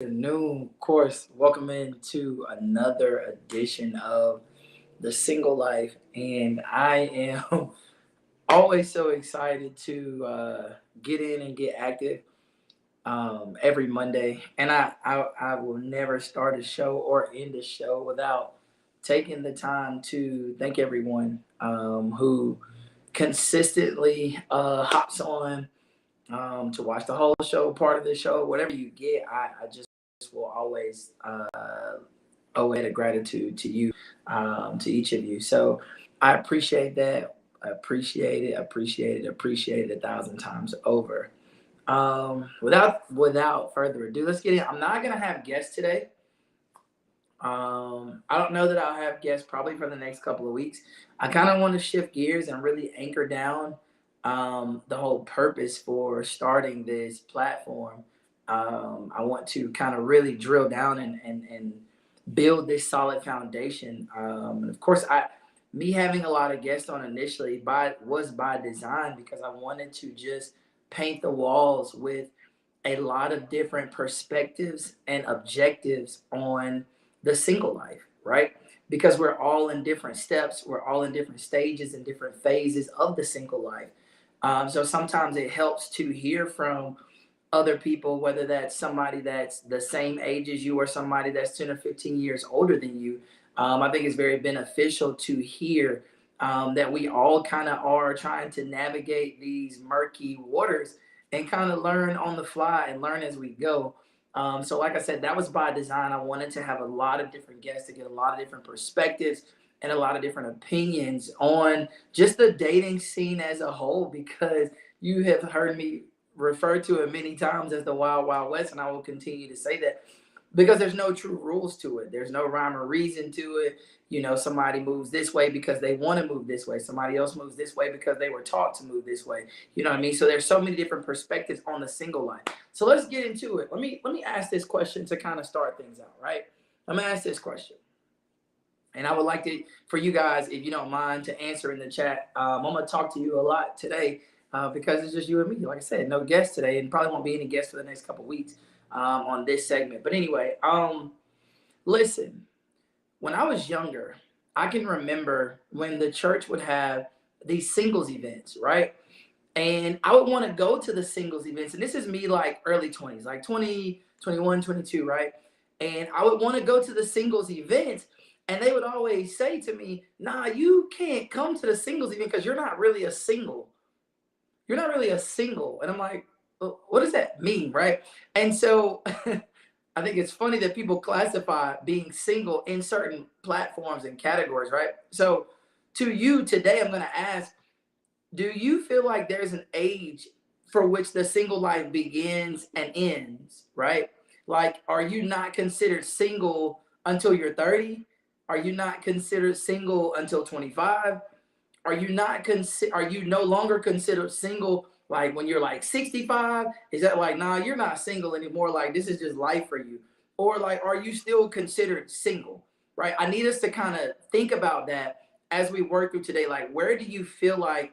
afternoon. Of course, welcome into another edition of The Single Life. And I am always so excited to get in and get active every Monday. And I will never start a show or end a show without taking the time to thank everyone who consistently hops on to watch the whole show, part of the show, whatever you get. I just will always owe it a gratitude to you, to each of you. So I appreciate that. I appreciate it 1,000 times over. Without further ado, let's get in. I'm not gonna have guests today. I don't know that I'll have guests probably for the next couple of weeks. I kind of want to shift gears and really anchor down the whole purpose for starting this platform. I want to kind of really drill down and build this solid foundation. And of course, me having a lot of guests on initially was by design because I wanted to just paint the walls with a lot of different perspectives and objectives on the single life, right? Because we're all in different steps, we're all in different stages and different phases of the single life. So sometimes it helps to hear from other people, whether that's somebody that's the same age as you or somebody that's 10 or 15 years older than you. I think it's very beneficial to hear that we all kind of are trying to navigate these murky waters and kind of learn on the fly and learn as we go. So, like I said, that was by design. I wanted to have a lot of different guests to get a lot of different perspectives and a lot of different opinions on just the dating scene as a whole, because you have heard me refer to it many times as the Wild Wild West, and I will continue to say that because there's no true rules to it. There's no rhyme or reason to it. You know, somebody moves this way because they want to move this way. Somebody else moves this way because they were taught to move this way. You know what I mean? So there's so many different perspectives on the single life. So let's get into it. Let me ask this question to kind of start things out, right? Let me ask this question. And I would like to, for you guys, if you don't mind, to answer in the chat. I'm going to talk to you a lot today because it's just you and me. Like I said, no guests today, and probably won't be any guests for the next couple of weeks on this segment. But anyway, listen, when I was younger, I can remember when the church would have these singles events, right? And I would want to go to the singles events. And this is me like early 20s, like 20, 21, 22, right? And I would want to go to the singles events. And they would always say to me, nah, you can't come to the singles event because you're not really a single. You're not really a single. And I'm like, well, what does that mean, right? And so I think it's funny that people classify being single in certain platforms and categories, right? So to you today, I'm going to ask, do you feel like there's an age for which the single life begins and ends, right? Like, are you not considered single until you're 30? Are you not considered single until 25? Are you no longer considered single like when you're like 65? Is that like, nah, you're not single anymore, like this is just life for you? Or like, are you still considered single, right? I need us to kind of think about that as we work through today. Like, where do you feel like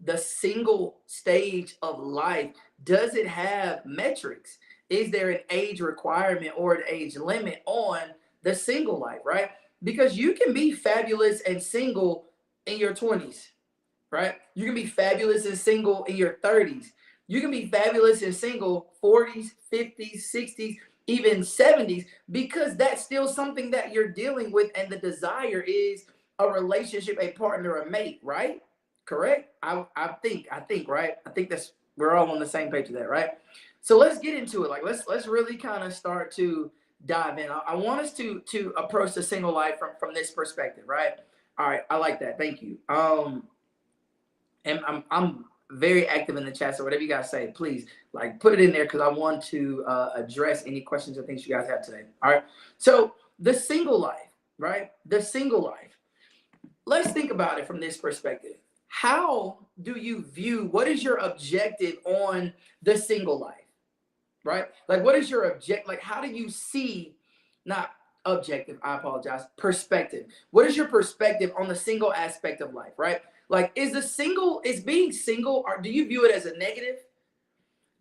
the single stage of life, does it have metrics? Is there an age requirement or an age limit on the single life, right? Because you can be fabulous and single in your 20s, right? You can be fabulous and single in your 30s. You can be fabulous and single 40s, 50s, 60s, even 70s, because that's still something that you're dealing with. And the desire is a relationship, a partner, a mate, right? Correct? I think, right? I think that's, we're all on the same page with that, right? So let's get into it. Like, let's really kind of start to dive in. I want us to approach the single life from this perspective, right? All right, I like that. Thank you. And I'm very active in the chat, so whatever you guys say, please like put it in there because I want to address any questions or things you guys have today. All right. So the single life, right? The single life. Let's think about it from this perspective. How do you view? What is your objective on the single life? Right? Like, what is your object? Like, how do you see, not objective, I apologize, perspective. What is your perspective on the single aspect of life, right? Like, is being single, or do you view it as a negative?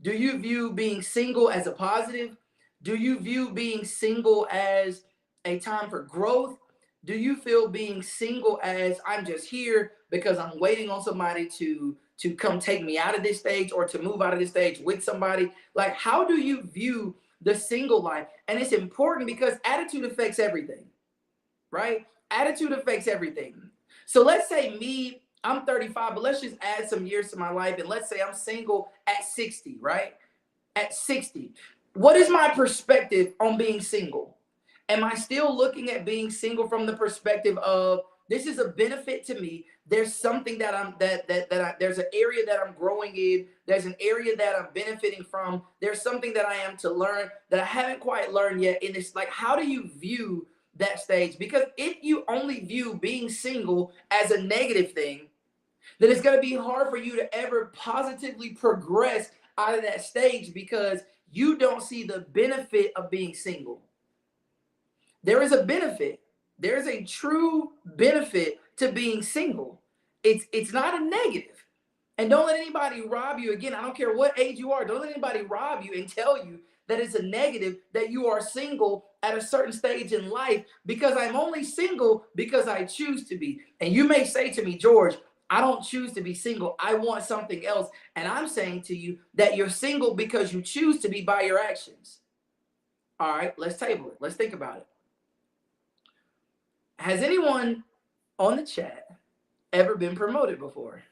Do you view being single as a positive? Do you view being single as a time for growth? Do you feel being single as I'm just here because I'm waiting on somebody to come take me out of this stage or to move out of this stage with somebody? Like, how do you view the single life? And it's important because attitude affects everything, right? Attitude affects everything. So let's say me, I'm 35, but let's just add some years to my life, and let's say I'm single at 60, right? At 60. What is my perspective on being single? Am I still looking at being single from the perspective of this is a benefit to me? There's something that there's an area that I'm growing in. There's an area that I'm benefiting from. There's something that I am to learn that I haven't quite learned yet. And it's like, how do you view that stage? Because if you only view being single as a negative thing, then it's going to be hard for you to ever positively progress out of that stage because you don't see the benefit of being single. There is a benefit. There is a true benefit to being single. It's not a negative. And don't let anybody rob you. Again, I don't care what age you are. Don't let anybody rob you and tell you that it's a negative that you are single at a certain stage in life, because I'm only single because I choose to be. And you may say to me, George, I don't choose to be single. I want something else. And I'm saying to you that you're single because you choose to be by your actions. All right, let's table it. Let's think about it. Has anyone on the chat ever been promoted before?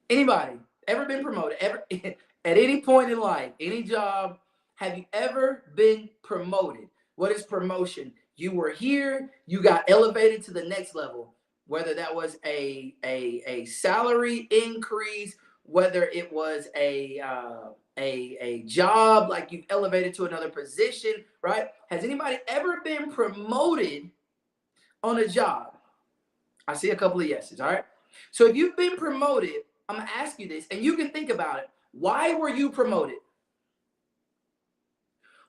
Anybody ever been promoted? Ever at any point in life, any job, have you ever been promoted? What is promotion? You were here, you got elevated to the next level, whether that was a salary increase, whether it was a job, like you've elevated to another position, right? Has anybody ever been promoted on a job? I see a couple of yeses, all right? So if you've been promoted, I'm going to ask you this, and you can think about it. Why were you promoted?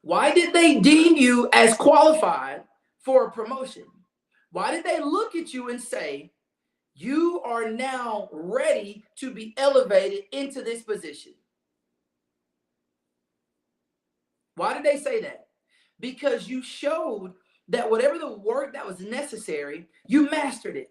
Why did they deem you as qualified for a promotion? Why did they look at you and say, you are now ready to be elevated into this position? Why did they say that? Because you showed that whatever the work that was necessary, you mastered it.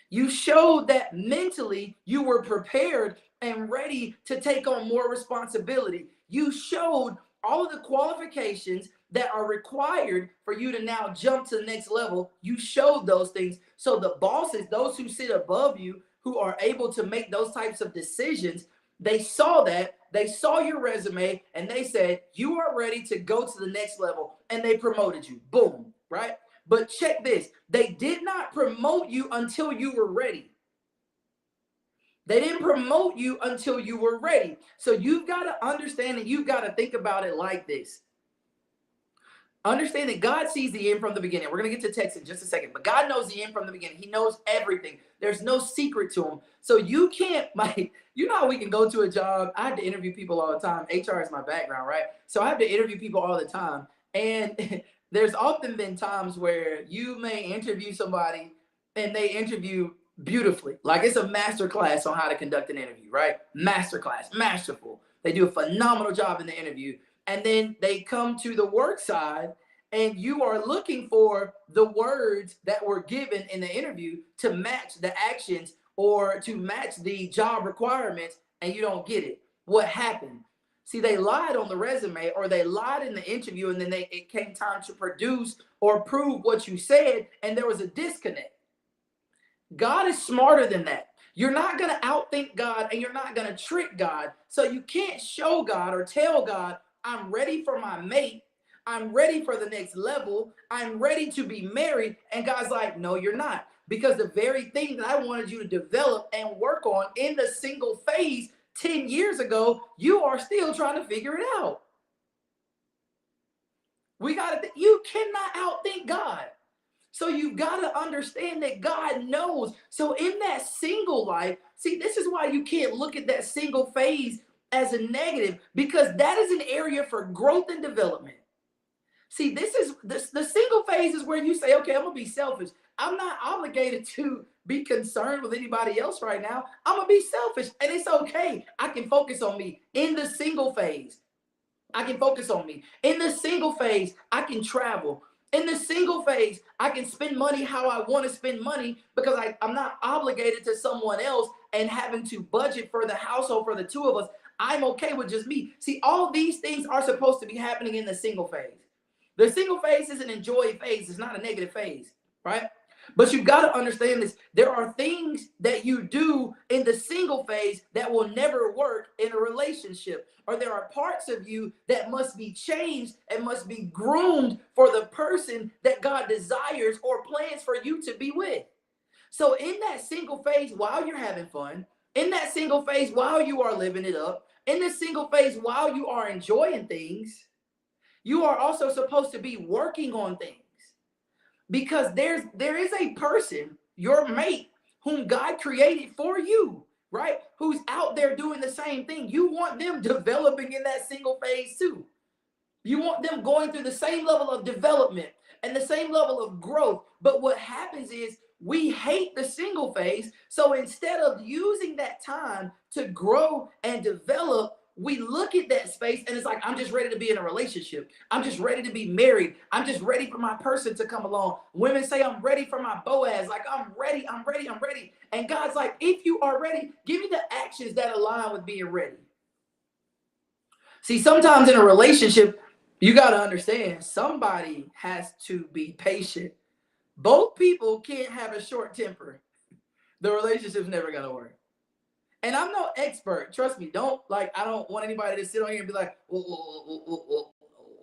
You showed that mentally you were prepared and ready to take on more responsibility. You showed all of the qualifications that are required for you to now jump to the next level. You showed those things. So the bosses, those who sit above you, who are able to make those types of decisions, they saw that, they saw your resume, and they said, you are ready to go to the next level, and they promoted you. Boom, right? But check this, they did not promote you until you were ready. They didn't promote you until you were ready. So you've got to understand, and you've got to think about it like this. Understand that God sees the end from the beginning. We're going to get to text in just a second, but God knows the end from the beginning. He knows everything. There's no secret to him. So you can't, like, you know how we can go to a job. I have to interview people all the time. HR is my background, right? So I have to interview people all the time. And there's often been times where you may interview somebody and they interview beautifully. Like it's a master class on how to conduct an interview, right? Master class, masterful. They do a phenomenal job in the interview. And then they come to the work side and you are looking for the words that were given in the interview to match the actions or to match the job requirements, and you don't get it. What happened? See, they lied on the resume or they lied in the interview, and then it came time to produce or prove what you said, and there was a disconnect. God is smarter than that. You're not going to outthink God, and you're not going to trick God. So you can't show God or tell God, I'm ready for my mate. I'm ready for the next level. I'm ready to be married. And God's like, no, you're not. Because the very thing that I wanted you to develop and work on in the single phase 10 years ago, you are still trying to figure it out. You cannot outthink God. So you've got to understand that God knows. So in that single life, see, this is why you can't look at that single phase as a negative, because that is an area for growth and development. See, the single phase is where you say, okay, I'm going to be selfish. I'm not obligated to be concerned with anybody else right now. I'm going to be selfish, and it's okay. I can focus on me in the single phase. I can focus on me. In the single phase, I can travel. In the single phase, I can spend money how I want to spend money because I'm not obligated to someone else and having to budget for the household for the two of us. I'm okay with just me. See, all these things are supposed to be happening in the single phase. The single phase is an enjoy phase, it's not a negative phase, right? But you've got to understand this. There are things that you do in the single phase that will never work in a relationship. Or there are parts of you that must be changed and must be groomed for the person that God desires or plans for you to be with. So in that single phase, while you're having fun, in that single phase, while you are living it up, in the single phase, while you are enjoying things, you are also supposed to be working on things. Because there is a person, your mate, whom God created for you, right? Who's out there doing the same thing. You want them developing in that single phase too. You want them going through the same level of development and the same level of growth. But what happens is we hate the single phase. So instead of using that time to grow and develop, we look at that space and it's like, I'm just ready to be in a relationship. I'm just ready to be married. I'm just ready for my person to come along. Women say, I'm ready for my Boaz. Like, I'm ready, I'm ready, I'm ready. And God's like, if you are ready, give me the actions that align with being ready. See, sometimes in a relationship, you got to understand somebody has to be patient. Both people can't have a short temper. The relationship's never going to work. And I'm no expert. Trust me. I don't want anybody to sit on here and be like, who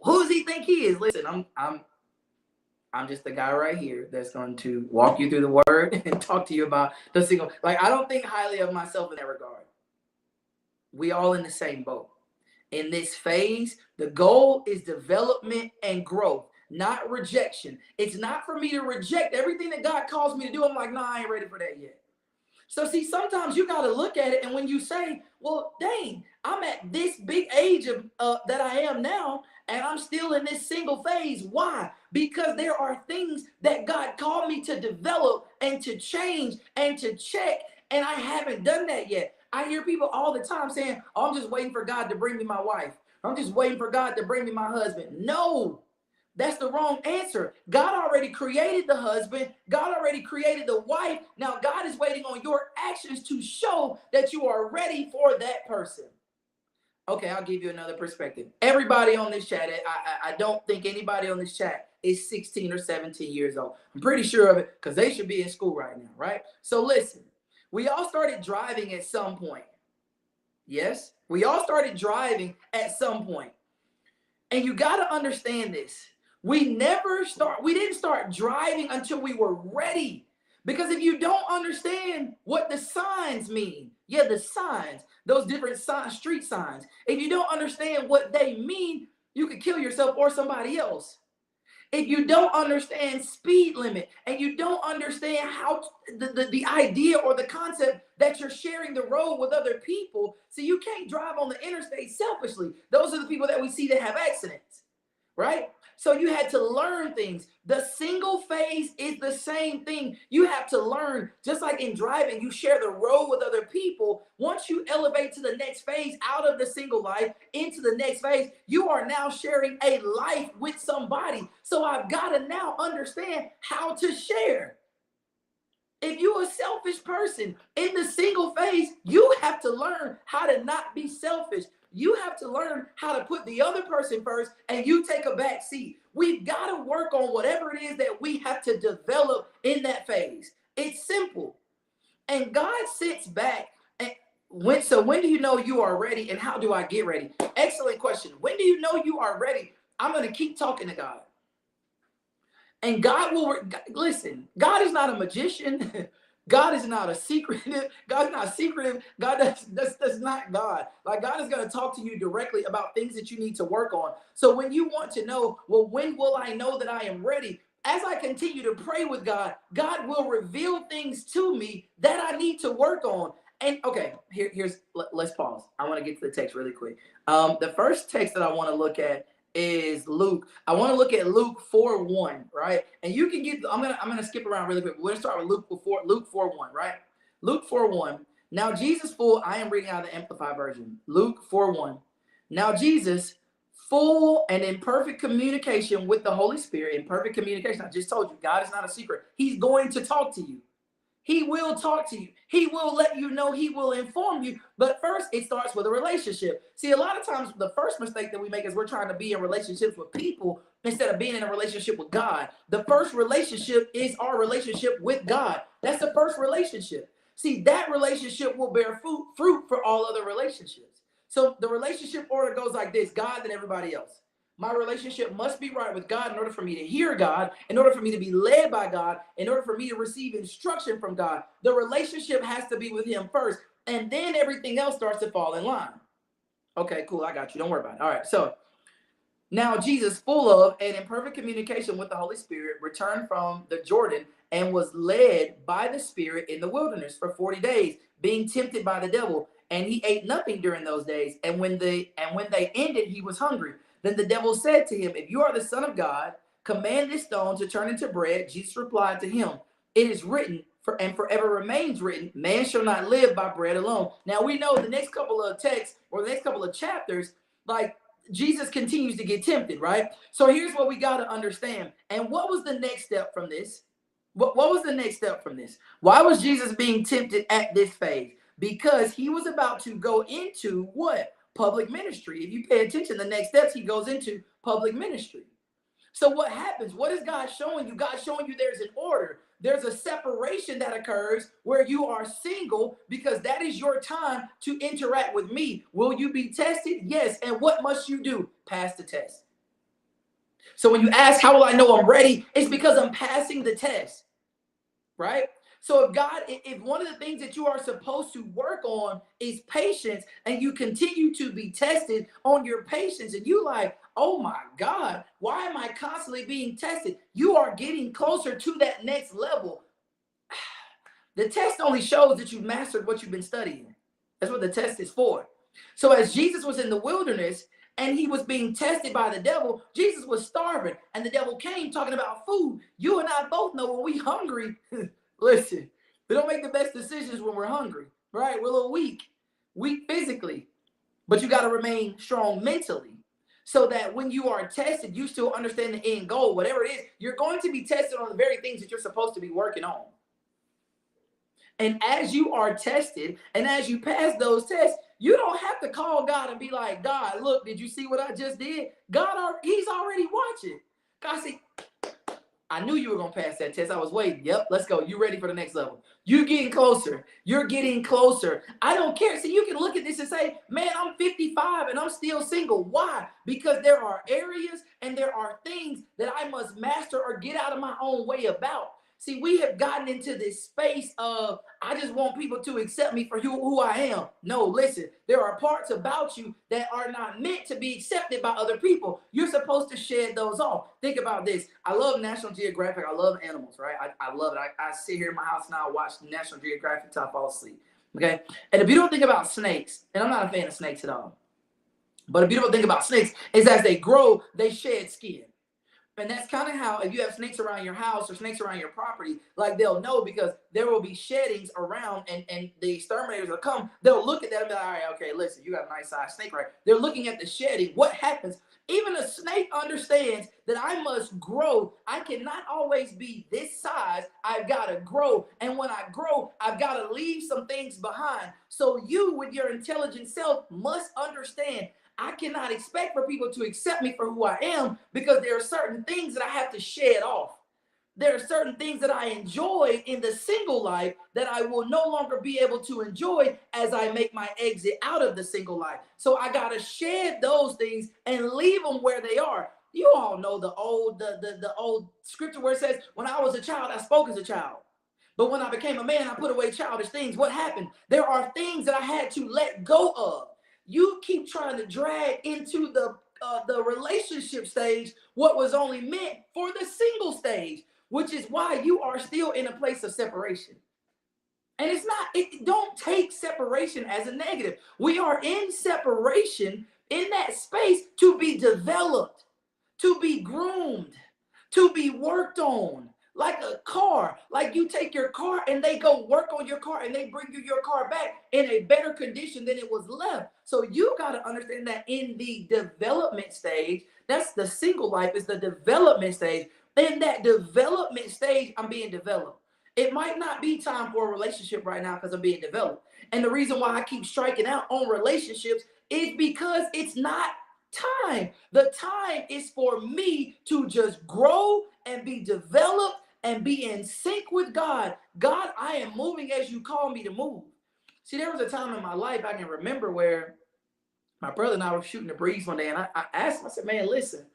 does he think he is? Listen, I'm just the guy right here that's going to walk you through the word and talk to you about the single. Like, I don't think highly of myself in that regard. We all in the same boat. In this phase, the goal is development and growth, not rejection. It's not for me to reject everything that God calls me to do. I'm like, no, I ain't ready for that yet. So see, sometimes you got to look at it, and when you say, well, dang, I'm at this big age of that I am now, and I'm still in this single phase. Why? Because there are things that God called me to develop and to change and to check, and I haven't done that yet. I hear people all the time saying, oh, I'm just waiting for God to bring me my wife. I'm just waiting for God to bring me my husband. No, that's the wrong answer. God already created the husband. God already created the wife. Now God is waiting on your actions to show that you are ready for that person. Okay, I'll give you another perspective. Everybody on this chat, I don't think anybody on this chat is 16 or 17 years old. I'm pretty sure of it because they should be in school right now, right? So listen, we all started driving at some point. Yes, we all started driving at some point. And you got to understand this. We didn't start driving until we were ready. Because if you don't understand what the signs mean, yeah, the signs, those different street signs, if you don't understand what they mean, you could kill yourself or somebody else. If you don't understand speed limit and you don't understand how the idea or the concept that you're sharing the road with other people, so you can't drive on the interstate selfishly. Those are the people that we see that have accidents, right? So you had to learn things. The single phase is the same thing. You have to learn, just like in driving, you share the road with other people. Once you elevate to the next phase out of the single life into the next phase, you are now sharing a life with somebody. So I've got to now understand how to share. If you're a selfish person in the single phase, you have to learn how to not be selfish. You have to learn how to put the other person first and you take a back seat. We've got to work on whatever it is that we have to develop in that phase. It's simple. And God sits back. And when do you know you are ready and how do I get ready? Excellent question. When do you know you are ready? I'm going to keep talking to God. And God will, listen, God is not a magician. God is not a secretive. God's not secretive. That's not God. Like, God is going to talk to you directly about things that you need to work on. So when you want to know, well, when will I know that I am ready? As I continue to pray with God, God will reveal things to me that I need to work on. And okay, let's pause. I want to get to the text really quick. The first text that I want to look at is Luke. I want to look at Luke 4:1, right? And you can get, I'm gonna skip around really quick. We're gonna start with Luke 4:1, right? Luke 4:1. Now Jesus I am reading out of the Amplified version. Luke 4:1. Now Jesus, full and in perfect communication with the Holy Spirit, in perfect communication. I just told you, God is not a secret. He's going to talk to you. He will talk to you. He will let you know. He will inform you. But first, it starts with a relationship. See, a lot of times the first mistake that we make is we're trying to be in relationships with people instead of being in a relationship with God. The first relationship is our relationship with God. That's the first relationship. See, that relationship will bear fruit for all other relationships. So the relationship order goes like this: God, then everybody else. My relationship must be right with God in order for me to hear God, in order for me to be led by God, in order for me to receive instruction from God. The relationship has to be with him first, and then everything else starts to fall in line. Okay, cool. I got you. Don't worry about it. All right. So now Jesus, full of and in perfect communication with the Holy Spirit, returned from the Jordan and was led by the Spirit in the wilderness for 40 days, being tempted by the devil. And he ate nothing during those days. And when they ended, he was hungry. Then the devil said to him, "If you are the Son of God, command this stone to turn into bread." Jesus replied to him, "It is written, and forever remains written, man shall not live by bread alone." Now we know the next couple of texts or the next couple of chapters, like, Jesus continues to get tempted, right? So here's what we got to understand. And what was the next step from this? What was the next step from this? Why was Jesus being tempted at this phase? Because he was about to go into what? Public ministry. If you pay attention, the next steps, he goes into public ministry. So what happens? What is God showing you? God's showing you there's an order. There's a separation that occurs where you are single because that is your time to interact with me. Will you be tested? Yes. And what must you do? Pass the test. So when you ask, how will I know I'm ready? It's because I'm passing the test, right? So if one of the things that you are supposed to work on is patience, and you continue to be tested on your patience, and you like, oh my God, why am I constantly being tested? You are getting closer to that next level. The test only shows that you've mastered what you've been studying. That's what the test is for. So as Jesus was in the wilderness and he was being tested by the devil, Jesus was starving, and the devil came talking about food. You and I both know when we hungry, listen, we don't make the best decisions when we're hungry, right? We're a little weak physically, but you got to remain strong mentally so that when you are tested, you still understand the end goal. Whatever it is, you're going to be tested on the very things that you're supposed to be working on. And as you are tested and as you pass those tests, you don't have to call God and be like, God, look, did you see what I just did? God, he's already watching. God said, I knew you were going to pass that test. I was waiting. Yep, let's go. You ready for the next level? You're getting closer. You're getting closer. I don't care. See, you can look at this and say, man, I'm 55 and I'm still single. Why? Because there are areas and there are things that I must master or get out of my own way about. See, we have gotten into this space of, I just want people to accept me for who I am. No, listen, there are parts about you that are not meant to be accepted by other people. You're supposed to shed those off. Think about this. I love National Geographic. I love animals, right? I love it. I sit here in my house now, watch National Geographic until I fall asleep, okay? And the beautiful thing about snakes, and I'm not a fan of snakes at all, but the beautiful thing about snakes is as they grow, they shed skin. And that's kind of how, if you have snakes around your house or snakes around your property, like, they'll know because there will be sheddings around, and the exterminators will come. They'll look at that and be like, all right, okay, listen, you got a nice size snake, right? They're looking at the shedding. What happens? Even a snake understands that I must grow. I cannot always be this size. I've got to grow. And when I grow, I've got to leave some things behind. So you, with your intelligent self, must understand I cannot expect for people to accept me for who I am because there are certain things that I have to shed off. There are certain things that I enjoyed in the single life that I will no longer be able to enjoy as I make my exit out of the single life. So I got to shed those things and leave them where they are. You all know the old scripture where it says, when I was a child, I spoke as a child. But when I became a man, I put away childish things. What happened? There are things that I had to let go of. You keep trying to drag into the relationship stage what was only meant for the single stage, which is why you are still in a place of separation. And don't take separation as a negative. We are in separation in that space to be developed, to be groomed, to be worked on. like a car. Like you take your car and they go work on your car and they bring you your car back in a better condition than it was left. So you got to understand that in the development stage, that's the single life, is the development stage. In that development stage, I'm being developed. It might not be time for a relationship right now because I'm being developed. And the reason why I keep striking out on relationships is because it's not time. The time is for me to just grow and be developed and be in sync with God. God, I am moving as you call me to move. See, there was a time in my life I can remember where my brother and I were shooting the breeze one day, and I asked him, I said, man, listen,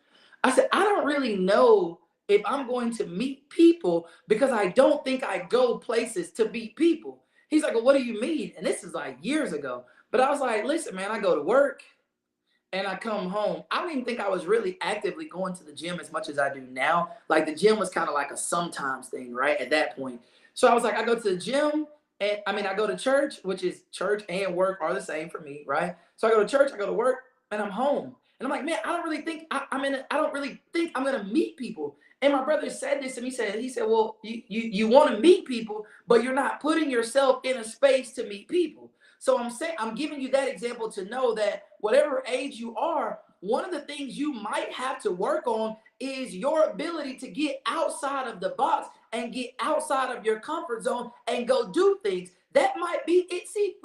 I said, I don't really know if I'm going to meet people because I don't think I go places to meet people. He's like, well, what do you mean? And this is like years ago. But I was like, listen, man, I go to work and I come home. I don't even think I was really actively going to the gym as much as I do now. Like the gym was kind of like a sometimes thing, right? At that point. So I was like, I go to the gym and I go to church, which is church and work are the same for me, right? So I go to church, I go to work, and I'm home. And I'm like, man, I don't really think I don't really think I'm gonna meet people. And my brother said this to me. He said, well, you want to meet people, but you're not putting yourself in a space to meet people. So I'm giving you that example to know that whatever age you are, one of the things you might have to work on is your ability to get outside of the box and get outside of your comfort zone and go do things. That might be it. See,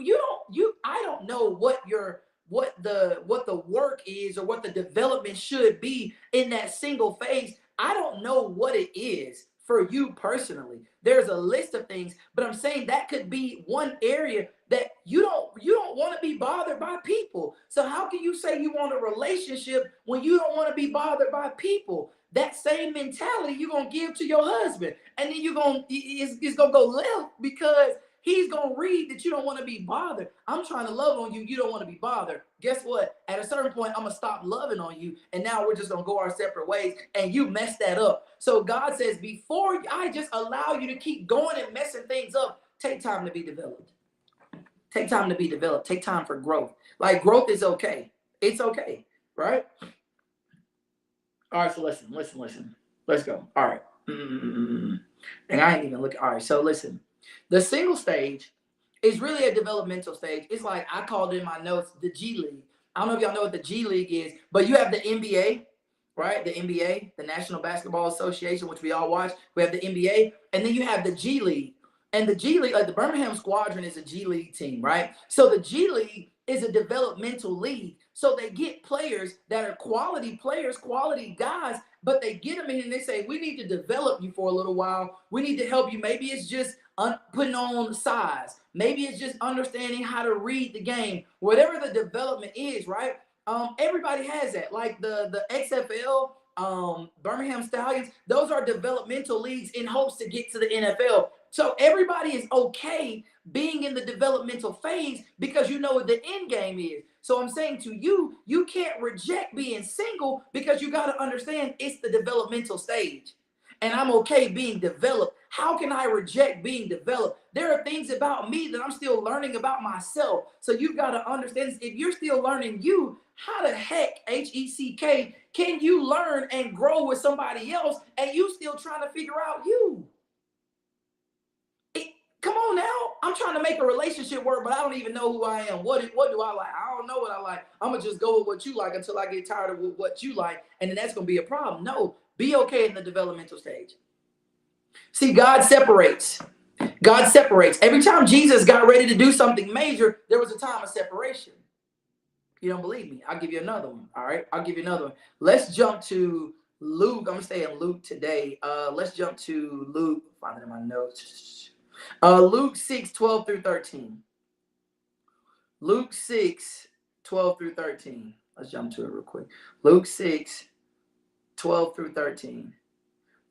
I don't know what the work is or what the development should be in that single phase. I don't know what it is for you personally. There's a list of things, but I'm saying that could be one area that you don't want to be bothered by people. So how can you say you want a relationship when you don't want to be bothered by people? That same mentality you're gonna give to your husband, and then it's gonna go left because he's gonna read that you don't want to be bothered. I'm trying to love on you. You don't want to be bothered. Guess what? At a certain point, I'm gonna stop loving on you, and now we're just gonna go our separate ways. And you messed that up. So God says, before I just allow you to keep going and messing things up, take time to be developed. Take time to be developed. Take time for growth. Like growth is okay. It's okay, right? All right. So listen. Let's go. All right. And I ain't even looking. All right. So listen. The single stage is really a developmental stage. It's like I called in my notes the G League. I don't know if y'all know what the G League is, but you have the NBA, right? The NBA, the National Basketball Association, which we all watch. We have the NBA, and then you have the G League. And the G League, like the Birmingham Squadron is a G League team, right? So the G League is a developmental league. So they get players that are quality players, quality guys, but they get them in and they say, we need to develop you for a little while. We need to help you. Maybe it's just putting on size. Maybe it's just understanding how to read the game. Whatever the development is, right? Everybody has that. Like the XFL, Birmingham Stallions, those are developmental leagues in hopes to get to the NFL. So everybody is okay being in the developmental phase because you know what the end game is. So I'm saying to you, you can't reject being single because you got to understand it's the developmental stage. And I'm okay being developed. How can I reject being developed? There are things about me that I'm still learning about myself. So you've got to understand, if you're still learning you, how the heck, H-E-C-K, can you learn and grow with somebody else and you still trying to figure out you? Come on now. I'm trying to make a relationship work, but I don't even know who I am. What do I like? I don't know what I like. I'm going to just go with what you like until I get tired of what you like, and then that's going to be a problem. No, be okay in the developmental stage. See, God separates. God separates. Every time Jesus got ready to do something major, there was a time of separation. You don't believe me? I'll give you another one. All right, I'll give you another one. Let's jump to Luke. I'm going to stay in Luke today. Let's jump to Luke. Find it in my notes. Luke 6:12 through 13. Luke 6:12 through 13. Let's jump to it real quick. Luke 6:12 through 13.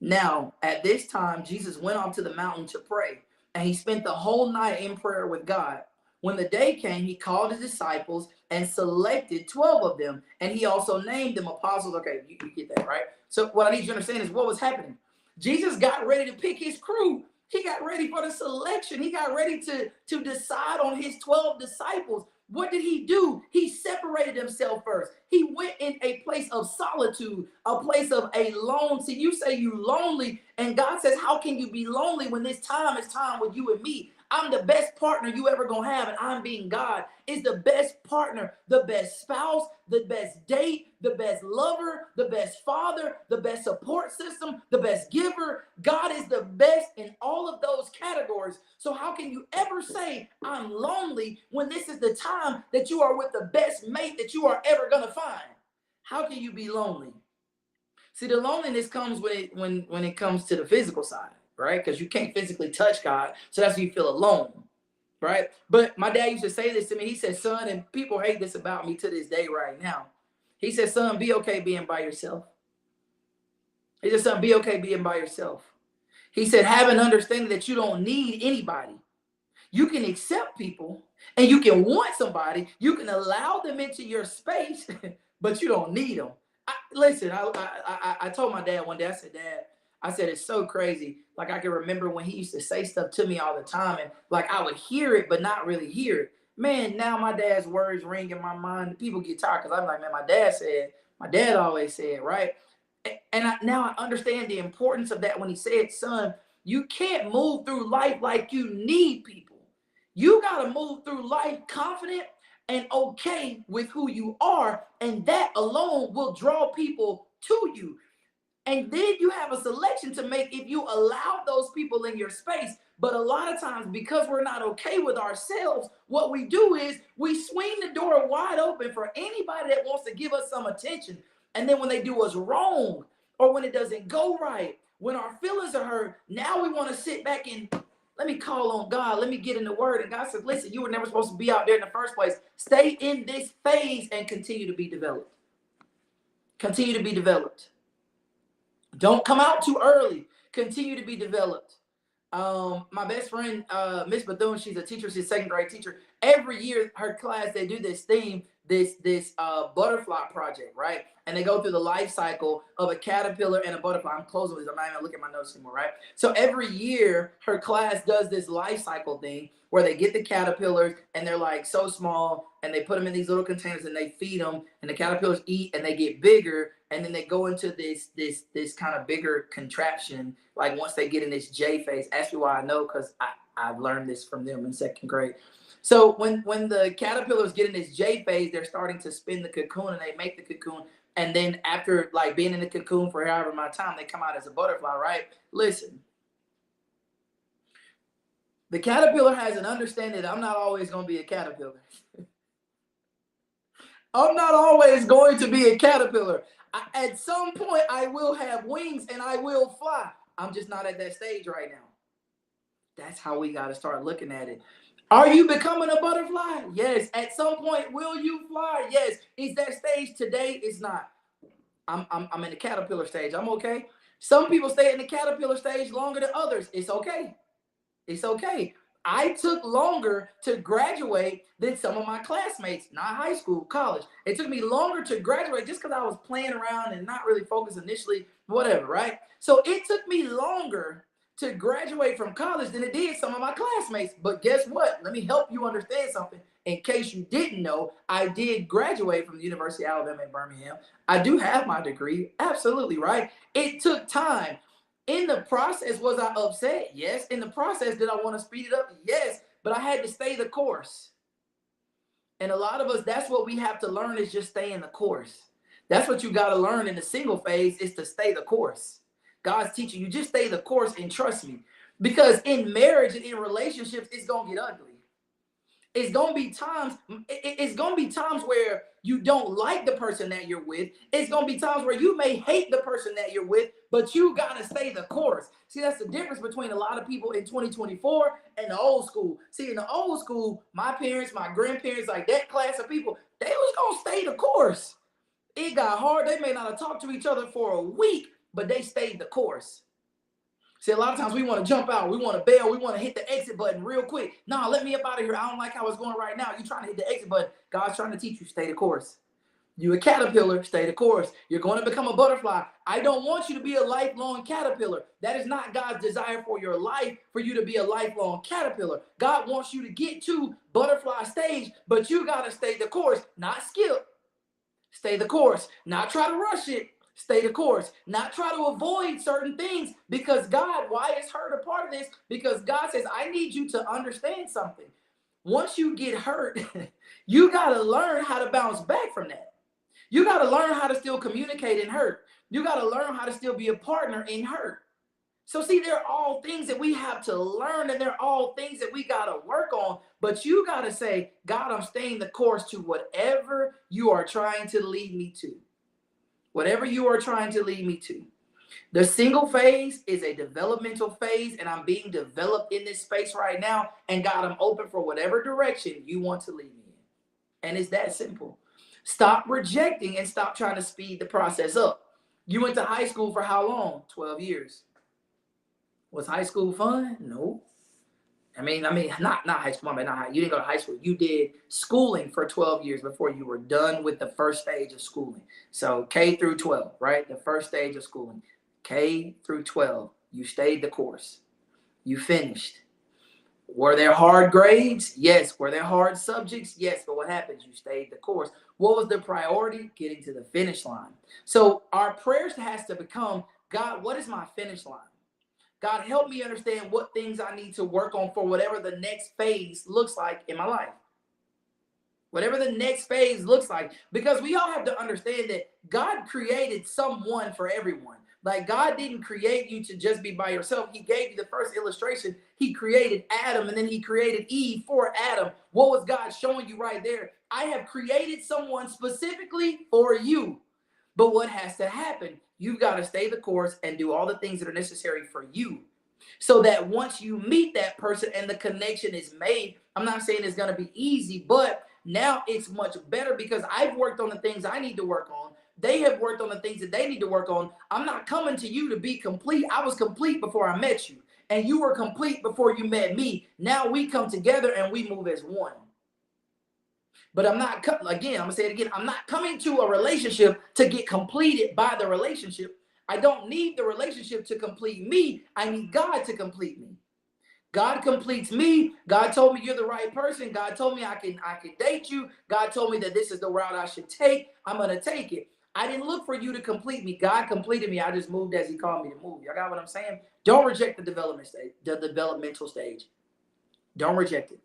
Now, at this time, Jesus went up to the mountain to pray, and he spent the whole night in prayer with God. When the day came, he called his disciples and selected 12 of them, and he also named them apostles. Okay, you get that, right? So what I need you to understand is what was happening. Jesus got ready to pick his crew. He got ready for the selection. He got ready to decide on his 12 disciples. What did he do? He separated himself first. He went in a place of solitude, a place of alone. See, you say you lonely, and God says, how can you be lonely when this time is time with you and me? I'm the best partner you ever gonna have, and I'm being God. Is the best partner, the best spouse, the best date, the best lover, the best father, the best support system, the best giver. God is the best in all of those categories. So how can you ever say I'm lonely when this is the time that you are with the best mate that you are ever gonna find? How can you be lonely? See, the loneliness comes when it comes to the physical side, right? Because you can't physically touch God, so that's when you feel alone, right? But my dad used to say this to me. He said, son, and people hate this about me to this day right now. He said, son, be okay being by yourself. He said, son, be okay being by yourself. He said, have an understanding that you don't need anybody. You can accept people and you can want somebody. You can allow them into your space, but you don't need them. I told my dad one day, I said, Dad, I said, it's so crazy. Like I can remember when he used to say stuff to me all the time, and like I would hear it, but not really hear it. Man, now my dad's words ring in my mind. People get tired because I'm like, man, my dad always said, right? And now I understand the importance of that when he said, son, you can't move through life like you need people. You got to move through life confident and okay with who you are. And that alone will draw people to you. And then you have a selection to make if you allow those people in your space. But a lot of times, because we're not okay with ourselves, what we do is we swing the door wide open for anybody that wants to give us some attention. And then when they do us wrong, or when it doesn't go right, when our feelings are hurt, now we want to sit back and let me call on God. Let me get in the word. And God says, listen, you were never supposed to be out there in the first place. Stay in this phase and continue to be developed. Continue to be developed. Don't come out too early. Continue to be developed. My best friend, Miss Bethune, she's a teacher. She's a second grade teacher. Every year, her class, they do this theme, this butterfly project, right? And they go through the life cycle of a caterpillar and a butterfly. I'm closing with this. I'm not even looking at my notes anymore, right? So every year, her class does this life cycle thing where they get the caterpillars and they're like so small and they put them in these little containers and they feed them and the caterpillars eat and they get bigger and then they go into this kind of bigger contraption. Like once they get in this J phase, ask me why I know, because I've learned this from them in second grade. So when the caterpillars get in this J phase, they're starting to spin the cocoon and they make the cocoon. And then after like being in the cocoon for however much time, they come out as a butterfly, right? Listen, the caterpillar has an understanding that I'm not always going to be a caterpillar. I'm not always going to be a caterpillar. At some point, I will have wings and I will fly. I'm just not at that stage right now. That's how we got to start looking at it. Are you becoming a butterfly? Yes. At some point, will you fly? Yes. Is that stage today? It's not. I'm in the caterpillar stage. I'm okay. Some people stay in the caterpillar stage longer than others. It's okay. It's okay. I took longer to graduate than some of my classmates, not high school, college. It took me longer to graduate just because I was playing around and not really focused initially, whatever, right? So it took me longer to graduate from college than it did some of my classmates. But guess what? Let me help you understand something. In case you didn't know, I did graduate from the University of Alabama in Birmingham. I do have my degree. Absolutely, right? It took time. In the process, was I upset? Yes. In the process, did I want to speed it up? Yes. But I had to stay the course. And a lot of us, that's what we have to learn, is just stay in the course. That's what you got to learn in the single phase, is to stay the course. God's teaching you, just stay the course and trust me. Because in marriage and in relationships, it's going to get ugly. It's gonna be times where you don't like the person that you're with. It's gonna be times where you may hate the person that you're with, but you gotta stay the course. See, that's the difference between a lot of people in 2024 and the old school. See, in the old school, my parents, my grandparents, like that class of people, they was gonna stay the course. It got hard. They may not have talked to each other for a week, but they stayed the course. See, a lot of times we want to jump out. We want to bail. We want to hit the exit button real quick. No, let me up out of here. I don't like how it's going right now. You're trying to hit the exit button. God's trying to teach you, stay the course. You a caterpillar, stay the course. You're going to become a butterfly. I don't want you to be a lifelong caterpillar. That is not God's desire for your life, for you to be a lifelong caterpillar. God wants you to get to butterfly stage, but you got to stay the course, not skip. Stay the course, not try to rush it. Stay the course, not try to avoid certain things, because God, why is hurt a part of this? Because God says, I need you to understand something. Once you get hurt, you got to learn how to bounce back from that. You got to learn how to still communicate in hurt. You got to learn how to still be a partner in hurt. So see, they're all things that we have to learn, and they're all things that we got to work on. But you got to say, God, I'm staying the course to whatever you are trying to lead me to. Whatever you are trying to lead me to. The single phase is a developmental phase, and I'm being developed in this space right now. And God, I'm open for whatever direction you want to lead me in. And it's that simple. Stop rejecting and stop trying to speed the process up. You went to high school for how long? 12 years. Was high school fun? No. I mean, not high school. You didn't go to high school. You did schooling for 12 years before you were done with the first stage of schooling. So K through 12, right? The first stage of schooling. K through 12. You stayed the course. You finished. Were there hard grades? Yes. Were there hard subjects? Yes. But what happens? You stayed the course. What was the priority? Getting to the finish line. So our prayers has to become, God, what is my finish line? God, help me understand what things I need to work on for whatever the next phase looks like in my life. Whatever the next phase looks like. Because we all have to understand that God created someone for everyone. Like, God didn't create you to just be by yourself. He gave you the first illustration. He created Adam, and then he created Eve for Adam. What was God showing you right there? I have created someone specifically for you. But what has to happen? You've got to stay the course and do all the things that are necessary for you. So that once you meet that person and the connection is made, I'm not saying it's going to be easy, but now it's much better because I've worked on the things I need to work on. They have worked on the things that they need to work on. I'm not coming to you to be complete. I was complete before I met you, and you were complete before you met me. Now we come together and we move as one. But I'm not, again, I'm going to say it again. I'm not coming to a relationship to get completed by the relationship. I don't need the relationship to complete me. I need God to complete me. God completes me. God told me you're the right person. God told me I can date you. God told me that this is the route I should take. I'm going to take it. I didn't look for you to complete me. God completed me. I just moved as he called me to move. Y'all got what I'm saying? Don't reject the development stage, the developmental stage. Don't reject it.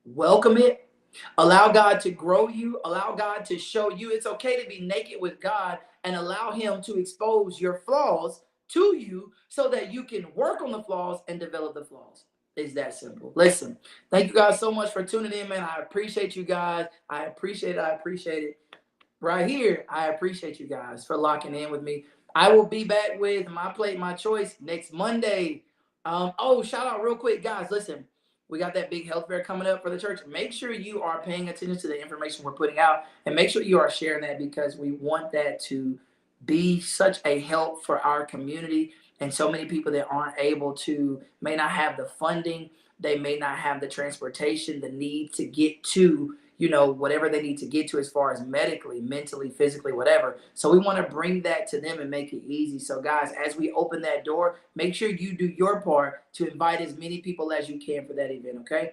Welcome it. Allow God to grow you. Allow God to show you. It's okay to be naked with God and allow him to expose your flaws to you so that you can work on the flaws and develop the flaws. It's that simple. Listen, thank you guys so much for tuning in, man. I appreciate you guys. I appreciate it. Right here, I appreciate you guys for locking in with me. I will be back with My Plate, My Choice next Monday. Shout out real quick, guys. Listen, we got that big health fair coming up for the church. Make sure you are paying attention to the information we're putting out, and make sure you are sharing that because we want that to be such a help for our community. And so many people that aren't able to, may not have the funding, they may not have the transportation, the need to get to, whatever they need to get to as far as medically, mentally, physically, whatever. So we want to bring that to them and make it easy. So guys, as we open that door, make sure you do your part to invite as many people as you can for that event, okay?